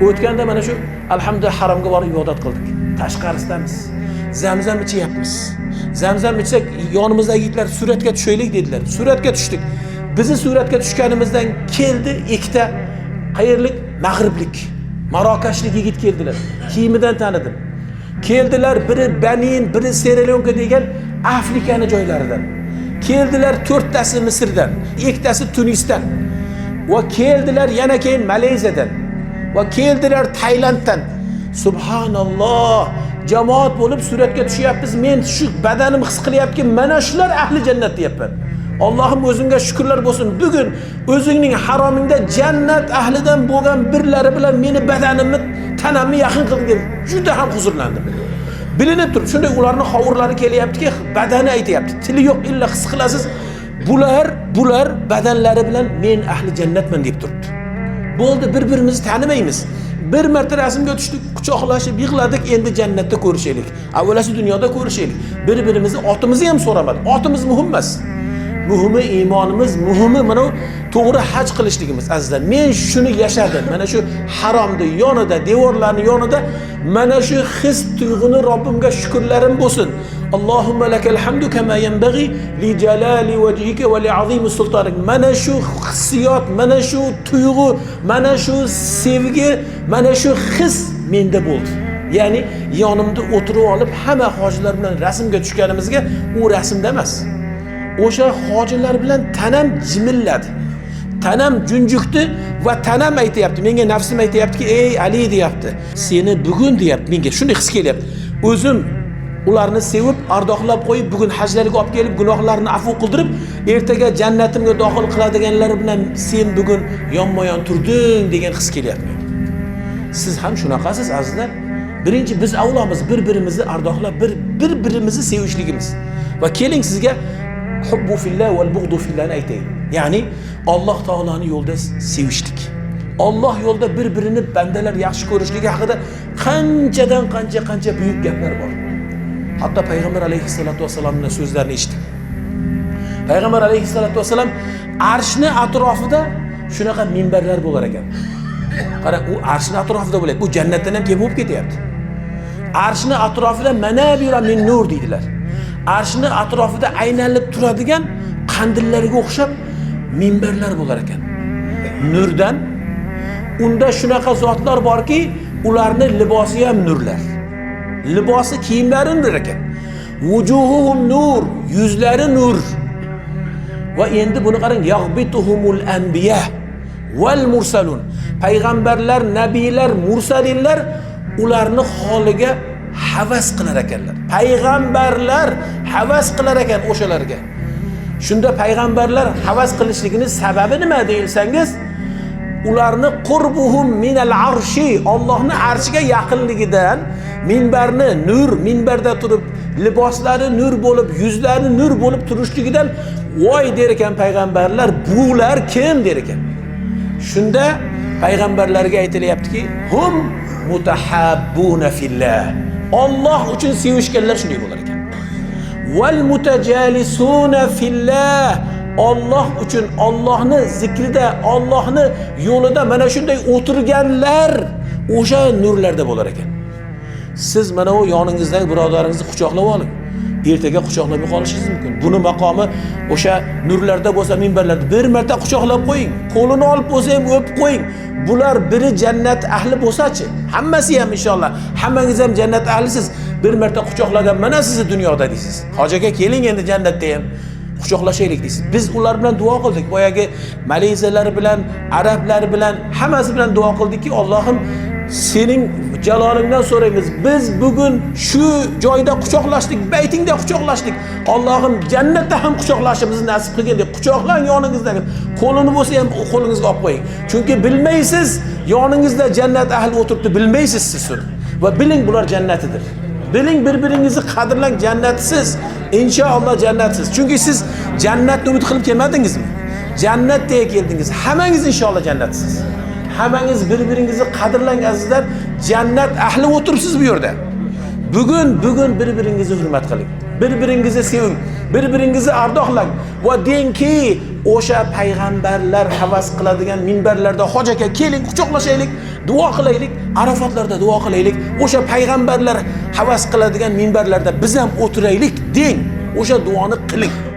O'tganda mana shu alhamdulillah haromga borib ibodat qildik. Tashqarisidamiz. Zamzam ichyapmiz. Zamzam ichsak yonimizda yigitlar suratga tushaylik dedilar. Suratga tushdik. Bizni suratga tushganimizdan keldi ikkita qayerlik mag'riblik, marokashlik yigit keldilar. Kiyimidan tanidim. Keldilar, biri Benin, biri Sierra-Leone degan Afrikani joylaridan. Keldilar 4tasi Misrdan, ikkitasi Tunisdan. Va keldilar yana keyin Malayziyadan. Va keldilar Tailanddan. Subhanalloh, jamoat bo'lib suratga tushyapmiz. Men shu badanim his qilyaptiki, mana shular ahli jannat deyapman. Allohim o'zingga shukrlar bo'lsin. Bugun o'zingning haromingda jannat ahlidan bo'lgan birlari bilan meni badanimni, tanamni yaqin qilib juda ham huzurlandim. Bilinib turib, shunday ularning hovurlari kelyaptiki, badani aytayapti. Tili yo'q, illa his qilasiz. Bular badanlari bilan men ahli jannatman deb turibdi. Bo'ldi, bir-birimizni tanimaymiz. Bir marta rasmga tushdik, quchoqlashib yig'ladik, endi jannatda ko'rishaylik. Avvalasi dunyoda ko'rishaylik. Bir-birimizni otimizni ham so'ramadi. Otimiz muhim emas. Muhimi iymonimiz, muhimi mana to'g'ri haj qilishligimiz azizlar. Men shuni yashadim. Mana shu haromda yonida, devorlarning yonida mana shu his tuyg'uni Robbimga shukrlarim bo'lsin. Allohumma lakal hamdu kama yanbaghi li jalali wajhika va li azimi sultonik. Mana shu hissiyot, mana shu tuyg'u, mana shu sevgi, mana shu his menda bo'ldi. Ya'ni yonimda o'tirib olib hamma hojilar bilan rasmga tushganimizga u rasmda emas. O'sha hojilar bilan tanam jimilladi. Tanam junjukdi va tanam aytayapti. Menga nafsim aytayaptiki, "Ey Ali" deyapti. "Seni bugun" deyapti. Menga shunday his kelyapti. O'zim ularni sevib, ardoqlab qo'yib, bugun hajlarga olib kelib, gunohlarini afv qildirib, ertaga jannatimga daxil qiladiganlar bilan sen bugun yonma-yon turding degan his kelyapti. Siz ham shunaqasiz azizlar. Birinchi biz avlomiz bir-birimizni ardoqlab, bir-birimizni sevishligimiz. Va keling sizga hubbu fillah val bughdu fillahni aytayım. Ya'ni Alloh taolaning yo'lida sevishlik. Alloh yo'lida bir-birini bandalar yaxshi ko'rishligi haqida qancha buyuk gaplar bor. Hatto payg'ambar alayhissalatu vasallamning so'zlarini eshitdik. Payg'ambar alayhissalatu vasallam arshni atrofida shunaqa minbarlar bo'lar ekan. Qarang, u arshni atrofida bo'ladi. Bu jannatdan ham kelib ketyapti. Arshni atrofida manabira min nur deydilar. Arshni atrofida aylanib turadigan qandillarga o'xshab minbarlar bo'lar ekan. Nurdan. Unda shunaqa zotlar borki, ularning libosi ham nurlar. Libosi, kiyimlari nur ekan. Vujuhuhum nur, yuzlari nur. Va endi buni qarang, yaghbituhumul anbiya val mursalun. Payg'ambarlar, nabiylar, mursalinlar ularni holiga havas qilar ekanlar. Payg'ambarlar havas qilar ekan o'shalarga. Shunda payg'ambarlar havas qilishligining sababi nima deyilsangiz, ularni qurbuhum minal arshi, Allohning arshiga yaqinligidan, minbarni nur, minbarda turib liboslari nur bo'lib, yuzlari nur bo'lib turishligidan voy der ekan payg'ambarlar, bular kim der ekan. Shunda payg'ambarlarga aytilyaptiki, hum mutahabbuna fillah. Alloh uchun sevishganlar shunday bo'lar ekan. Val mutajalisuna fillah. Alloh uchun, Allohning zikrida, Allohning yo'lida mana shunday o'tirganlar o'sha nurlarda bo'lar ekan. Siz mana o yoningizdagi birodaringizni quchoqlab oling. Ertaga quchoqlab qolishingiz mumkin. Buni maqomi o'sha nurlarda bo'lsa, minbarlarda bir marta quchoqlab qo'ying. Qo'lini olib bo'lsa ham o'pib qo'ying. Bular biri jannat ahli bo'lsa-chi, hammasi ham inshaalloh, hammangiz ham jannat ahlisiz. Bir marta quchoqlagan mana sizni dunyoda deysiz. Hojaga keling endi jannatda ham quchoqlashaylik deysiz. Biz ular bilan duo qildik. Boyagi Malayziyalar bilan, arablar bilan, hammasi bilan duo qildikki, Allohim sening jalolingdan so'raymiz. Biz bugun shu joyda quchoqlashdik, baytingda quchoqlashdik. Allohim jannatda ham quchoqlashimizni nasib qilgin deb quchoqlang yoningizdagi. Qo'lini bo'lsa ham qo'lingizga olib qo'ying. Chunki bilmaysiz, yoningizda jannat ahli o'tiribdi, bilmaysiz siz uni. Va biling bular jannatidir. Biling, bir-biringizni qadrlang, jannatsiz. İnşallah jannatsiz. Chunki siz jannatni umid qilib kelmadingizmi? Jannatga keldingiz. Hammangiz inshaalloh jannatsiz. Hammangiz bir-biringizni qadrlang azizlar. Jannat ahli o'tiribsiz bu yerda. Bugun bir-biringizni hurmat qiling. Bir-biringizni seving. Bir-biringizni ardoqlang. Va dengki, o'sha payg'ambarlar havas qiladigan minbarlarda hojaga keling, quchoqlashaylik. duo qilaylik, Arafatlarda duo qilaylik. O'sha payg'ambarlar havas qiladigan minbarlarda biz ham o'tiraylik deng. O'sha duoni qiling.